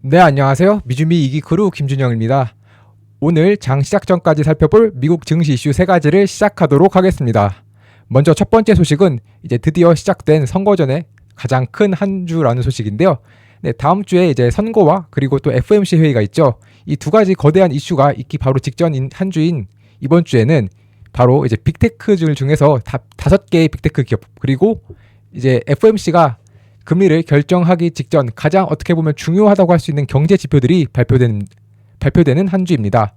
네, 안녕하세요. 미주미 이기크루 김준영입니다. 오늘 장 시작 전까지 살펴볼 미국 증시 이슈 3가지를 시작하도록 하겠습니다. 먼저 첫 번째 소식은 이제 드디어 시작된 선거 전에 가장 큰 한 주라는 소식인데요. 네, 다음 주에 이제 선거와 그리고 또 FOMC 회의가 있죠. 이 두 가지 거대한 이슈가 있기 바로 직전인 한 주인 이번 주에는 바로 이제 빅테크들 중에서 5개의 빅테크 기업 그리고 이제 FOMC가 금리를 결정하기 직전 가장 어떻게 보면 중요하다고 할 수 있는 경제 지표들이 발표되는 한 주입니다.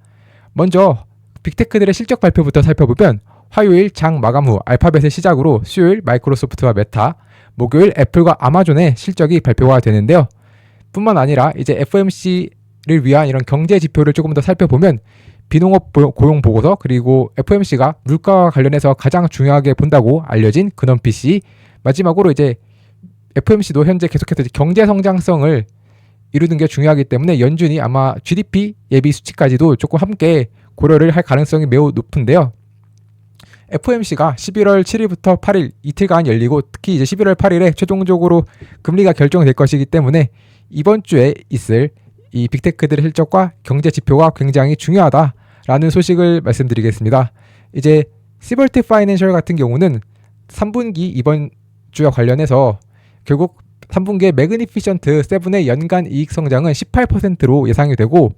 먼저 빅테크들의 실적 발표부터 살펴보면 화요일 장 마감 후 알파벳을 시작으로 수요일 마이크로소프트와 메타, 목요일 애플과 아마존의 실적이 발표가 되는데요. 뿐만 아니라 이제 FOMC를 위한 이런 경제 지표를 조금 더 살펴보면 비농업 고용 보고서 그리고 FOMC가 물가와 관련해서 가장 중요하게 본다고 알려진 근원 PC, 마지막으로 이제 FOMC도 현재 계속해서 경제 성장성을 이루는 게 중요하기 때문에 연준이 아마 GDP 예비 수치까지도 조금 함께 고려를 할 가능성이 매우 높은데요. FOMC가 11월 7일부터 8일 이틀간 열리고 특히 이제 11월 8일에 최종적으로 금리가 결정될 것이기 때문에 이번 주에 있을 이 빅테크들의 실적과 경제 지표가 굉장히 중요하다라는 소식을 말씀드리겠습니다. 이제 시벌트 파이낸셜 같은 경우는 3분기 이번 주와 관련해서 결국 3분기에 매그니피션트 7의 연간 이익 성장은 18%로 예상이 되고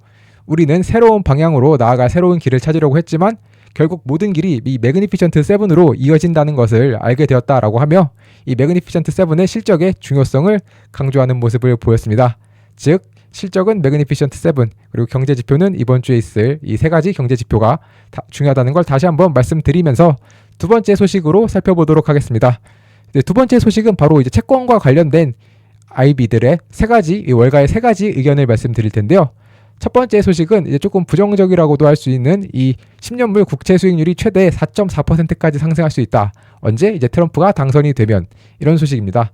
우리는 새로운 방향으로 나아갈 새로운 길을 찾으려고 했지만 결국 모든 길이 이 매그니피션트 7으로 이어진다는 것을 알게 되었다라고 하며 이 매그니피션트 7의 실적의 중요성을 강조하는 모습을 보였습니다. 즉 실적은 매그니피션트 7 그리고 경제 지표는 이번 주에 있을 이 3가지 경제 지표가 중요하다는 걸 다시 한번 말씀드리면서 두 번째 소식으로 살펴보도록 하겠습니다. 네, 두 번째 소식은 바로 이제 채권과 관련된 IB들의 3가지 월가의 3가지 의견을 말씀드릴 텐데요. 첫 번째 소식은 이제 조금 부정적이라고도 할 수 있는 이 10년물 국채 수익률이 최대 4.4%까지 상승할 수 있다. 언제? 이제 트럼프가 당선이 되면 이런 소식입니다.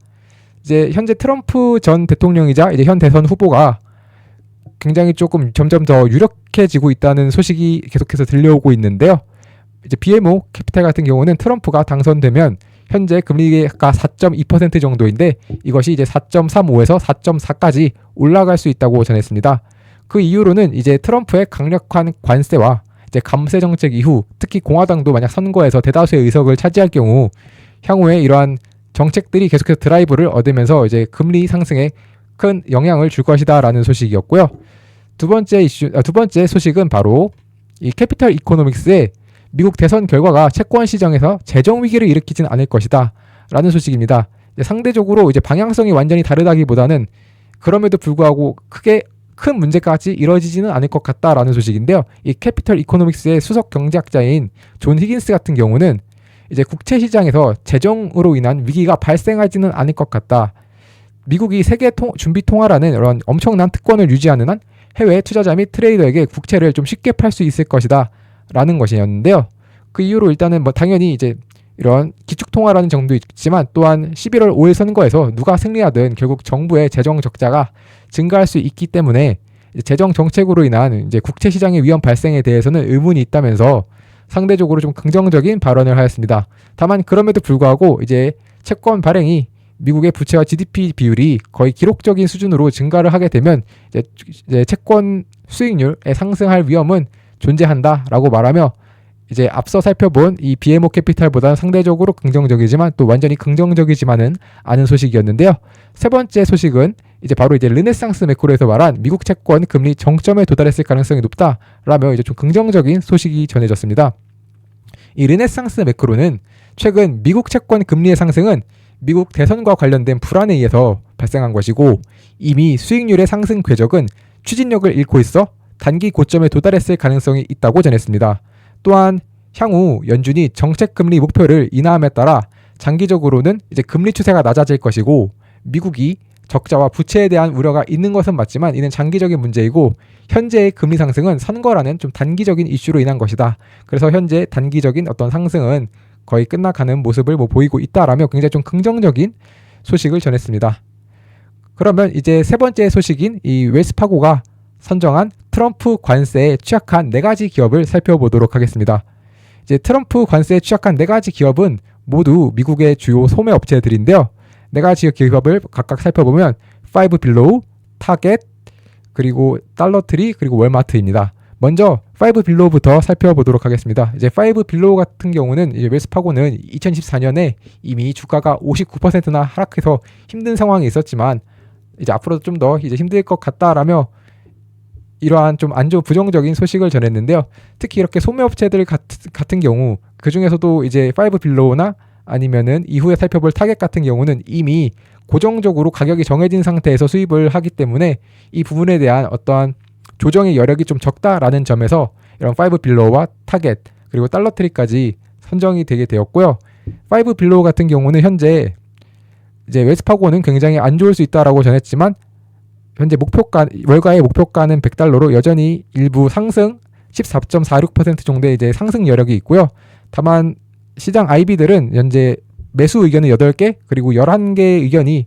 이제 현재 트럼프 전 대통령이자 이제 현 대선 후보가 굉장히 조금 점점 더 유력해지고 있다는 소식이 계속해서 들려오고 있는데요. 이제 BMO 캐피탈 같은 경우는 트럼프가 당선되면 현재 금리가 4.2% 정도인데 이것이 이제 4.35에서 4.4까지 올라갈 수 있다고 전했습니다. 그 이유로는 이제 트럼프의 강력한 관세와 이제 감세 정책 이후 특히 공화당도 만약 선거에서 대다수의 의석을 차지할 경우 향후에 이러한 정책들이 계속해서 드라이브를 얻으면서 이제 금리 상승에 큰 영향을 줄 것이다라는 소식이었고요. 두 번째 소식은 바로 이 캐피털 이코노믹스의 미국 대선 결과가 채권 시장에서 재정 위기를 일으키지는 않을 것이다 라는 소식입니다. 상대적으로 이제 방향성이 완전히 다르다기보다는 그럼에도 불구하고 크게 큰 문제까지 이뤄지지는 않을 것 같다라는 소식인데요. 이 캐피털 이코노믹스의 수석 경제학자인 존 히긴스 같은 경우는 이제 국채 시장에서 재정으로 인한 위기가 발생하지는 않을 것 같다. 미국이 세계 준비 통화라는 이런 엄청난 특권을 유지하는 한 해외 투자자 및 트레이더에게 국채를 좀 쉽게 팔 수 있을 것이다 라는 것이었는데요. 그 이후로 일단은 당연히 이제 이런 기축통화라는 정도 있지만 또한 11월 5일 선거에서 누가 승리하든 결국 정부의 재정 적자가 증가할 수 있기 때문에 재정 정책으로 인한 이제 국채 시장의 위험 발생에 대해서는 의문이 있다면서 상대적으로 좀 긍정적인 발언을 하였습니다. 다만 그럼에도 불구하고 이제 채권 발행이 미국의 부채와 GDP 비율이 거의 기록적인 수준으로 증가를 하게 되면 이제 채권 수익률에 상승할 위험은 존재한다라고 말하며 이제 앞서 살펴본 이 BMO 캐피탈보다는 상대적으로 긍정적이지만 또 완전히 긍정적이지만은 않은 소식이었는데요. 세 번째 소식은 이제 바로 이제 르네상스 매크로에서 말한 미국 채권 금리 정점에 도달했을 가능성이 높다라며 이제 좀 긍정적인 소식이 전해졌습니다. 이 르네상스 매크로는 최근 미국 채권 금리의 상승은 미국 대선과 관련된 불안에 의해서 발생한 것이고 이미 수익률의 상승 궤적은 추진력을 잃고 있어 단기 고점에 도달했을 가능성이 있다고 전했습니다. 또한 향후 연준이 정책 금리 목표를 인하함에 따라 장기적으로는 이제 금리 추세가 낮아질 것이고 미국이 적자와 부채에 대한 우려가 있는 것은 맞지만 이는 장기적인 문제이고 현재의 금리 상승은 선거라는 좀 단기적인 이슈로 인한 것이다. 그래서 현재 단기적인 어떤 상승은 거의 끝나가는 모습을 보이고 있다라며 굉장히 좀 긍정적인 소식을 전했습니다. 그러면 이제 세 번째 소식인 이 웰스파고가 선정한 트럼프 관세에 취약한 4가지 기업을 살펴보도록 하겠습니다. 이제 트럼프 관세에 취약한 4가지 기업은 모두 미국의 주요 소매 업체들인데요. 4가지 기업을 각각 살펴보면 파이브 빌로우, 타겟, 그리고 달러트리, 그리고 월마트입니다. 먼저 5빌로우부터 살펴보도록 하겠습니다. 이제 5빌로우 같은 경우는 이제 웰스파고는 2024년에 이미 주가가 59%나 하락해서 힘든 상황이 있었지만 이제 앞으로도 좀 더 이제 힘들 것 같다라며 이러한 좀 안 좋은 부정적인 소식을 전했는데요. 특히 이렇게 소매업체들 같은 경우 그 중에서도 이제 5빌로우나 아니면은 이후에 살펴볼 타겟 같은 경우는 이미 고정적으로 가격이 정해진 상태에서 수입을 하기 때문에 이 부분에 대한 어떠한 조정의 여력이 좀 적다라는 점에서 이런 5빌로우와 타겟 그리고 달러트리까지 선정이 되게 되었고요. 5빌로우 같은 경우는 현재 이제 웰스파고는 굉장히 안 좋을 수 있다라고 전했지만 현재 월가의 목표가는 100달러로 여전히 일부 상승 14.46% 정도의 이제 상승 여력이 있고요. 다만 시장 IB들은 현재 매수 의견은 8개 그리고 11개의 의견이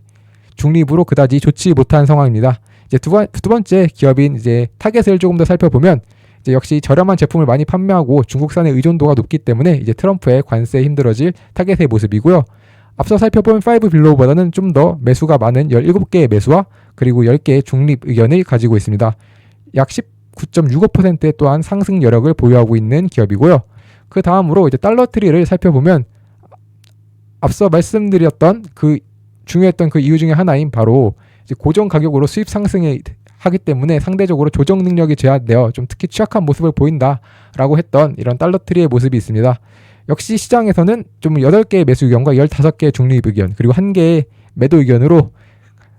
중립으로 그다지 좋지 못한 상황입니다. 이제 두 번째 기업인 이제 타겟을 조금 더 살펴보면 이제 역시 저렴한 제품을 많이 판매하고 중국산의 의존도가 높기 때문에 이제 트럼프의 관세에 힘들어질 타겟의 모습이고요. 앞서 살펴본 5빌로우보다는 좀 더 매수가 많은 17개의 매수와 그리고 10개의 중립 의견을 가지고 있습니다. 약 19.65%의 또한 상승 여력을 보유하고 있는 기업이고요. 그 다음으로 이제 달러트리를 살펴보면 앞서 말씀드렸던 그 중요했던 그 이유 중에 하나인 바로 이제 고정 가격으로 수입 상승에 하기 때문에 상대적으로 조정 능력이 제한되어 좀 특히 취약한 모습을 보인다라고 했던 이런 달러트리의 모습이 있습니다. 역시 시장에서는 좀 8개의 매수 의견과 15개의 중립 의견 그리고 1개의 매도 의견으로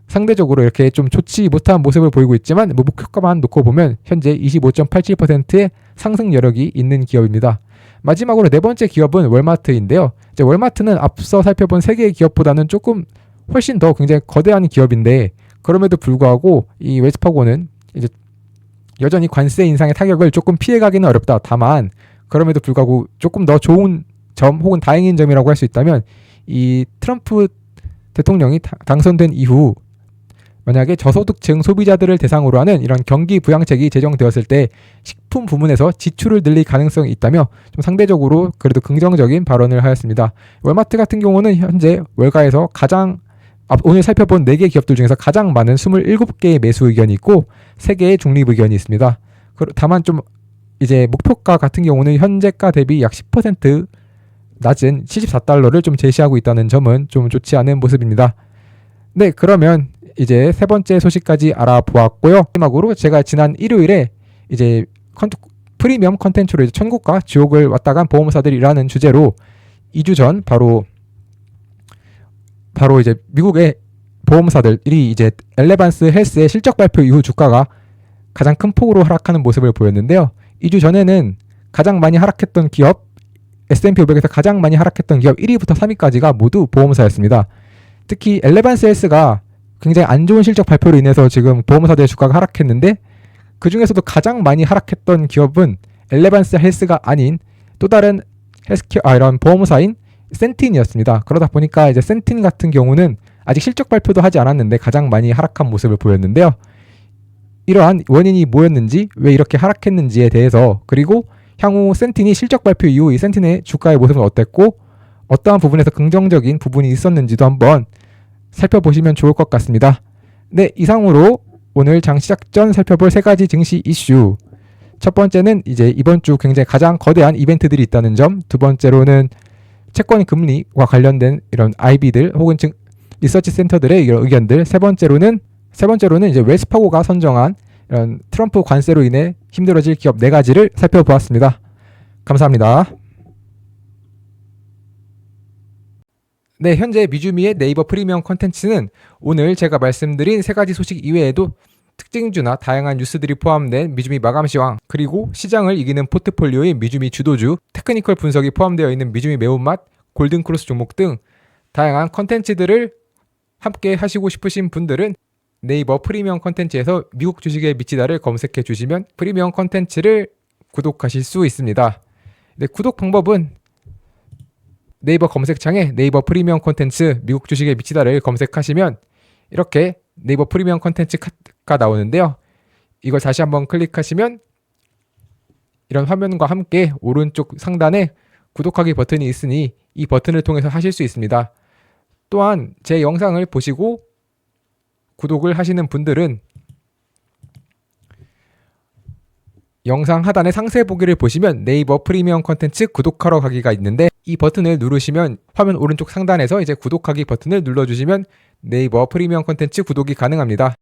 상대적으로 이렇게 좀 좋지 못한 모습을 보이고 있지만 목표가만 놓고 보면 현재 25.87%의 상승 여력이 있는 기업입니다. 마지막으로 네 번째 기업은 월마트인데요. 이제 월마트는 앞서 살펴본 3개의 기업보다는 조금 훨씬 더 굉장히 거대한 기업인데 그럼에도 불구하고 이 웰스파고는 이제 여전히 관세 인상의 타격을 조금 피해가기는 어렵다. 다만 그럼에도 불구하고 조금 더 좋은 점 혹은 다행인 점이라고 할 수 있다면 이 트럼프 대통령이 당선된 이후 만약에 저소득층 소비자들을 대상으로 하는 이런 경기 부양책이 제정되었을 때 식품 부문에서 지출을 늘릴 가능성이 있다며 좀 상대적으로 그래도 긍정적인 발언을 하였습니다. 월마트 같은 경우는 현재 월가에서 가장 오늘 살펴본 4개 기업들 중에서 가장 많은 27개의 매수 의견이 있고 3개의 중립 의견이 있습니다. 다만 좀 이제 목표가 같은 경우는 현재가 대비 약 10% 낮은 74달러를 좀 제시하고 있다는 점은 좀 좋지 않은 모습입니다. 네, 그러면 이제 세 번째 소식까지 알아보았고요. 마지막으로 제가 지난 일요일에 이제 프리미엄 컨텐츠로 천국과 지옥을 왔다 간 보험사들이라는 주제로 2주 전 바로 이제 미국의 보험사들이 이제 엘레반스 헬스의 실적 발표 이후 주가가 가장 큰 폭으로 하락하는 모습을 보였는데요. 2주 전에는 가장 많이 하락했던 기업 S&P 500에서 가장 많이 하락했던 기업 1위부터 3위까지가 모두 보험사였습니다. 특히 엘레반스 헬스가 굉장히 안 좋은 실적 발표로 인해서 지금 보험사들의 주가가 하락했는데 그 중에서도 가장 많이 하락했던 기업은 엘레반스 헬스가 아닌 또 다른 이런 보험사인 센틴이었습니다. 그러다 보니까 이제 센틴 같은 경우는 아직 실적 발표도 하지 않았는데 가장 많이 하락한 모습을 보였는데요. 이러한 원인이 뭐였는지 왜 이렇게 하락했는지에 대해서 그리고 향후 센틴이 실적 발표 이후 이 센틴의 주가의 모습은 어땠고 어떠한 부분에서 긍정적인 부분이 있었는지도 한번 살펴보시면 좋을 것 같습니다. 네, 이상으로 오늘 장 시작 전 살펴볼 3가지 증시 이슈. 첫 번째는 이제 이번 주 굉장히 가장 거대한 이벤트들이 있다는 점. 두 번째로는 채권 금리와 관련된 이런 IB들 혹은 리서치 센터들의 이런 의견들. 세 번째로는 이제 웰스파고가 선정한 이런 트럼프 관세로 인해 힘들어질 기업 4가지를 살펴보았습니다. 감사합니다. 네, 현재 미주미의 네이버 프리미엄 콘텐츠는 오늘 제가 말씀드린 3가지 소식 이외에도 특징주나 다양한 뉴스들이 포함된 미주미 마감시황, 그리고 시장을 이기는 포트폴리오의 미주미 주도주, 테크니컬 분석이 포함되어 있는 미주미 매운맛, 골든크로스 종목 등 다양한 콘텐츠들을 함께 하시고 싶으신 분들은 네이버 프리미엄 콘텐츠에서 미국 주식에 미치다를 검색해 주시면 프리미엄 콘텐츠를 구독하실 수 있습니다. 네, 구독 방법은 네이버 검색창에 네이버 프리미엄 콘텐츠 미국 주식에 미치다를 검색하시면 이렇게 네이버 프리미엄 콘텐츠가 나오는데요. 이걸 다시 한번 클릭하시면 이런 화면과 함께 오른쪽 상단에 구독하기 버튼이 있으니 이 버튼을 통해서 하실 수 있습니다. 또한 제 영상을 보시고 구독을 하시는 분들은 영상 하단의 상세 보기를 보시면 네이버 프리미엄 컨텐츠 구독하러 가기가 있는데 이 버튼을 누르시면 화면 오른쪽 상단에서 이제 구독하기 버튼을 눌러주시면 네이버 프리미엄 컨텐츠 구독이 가능합니다.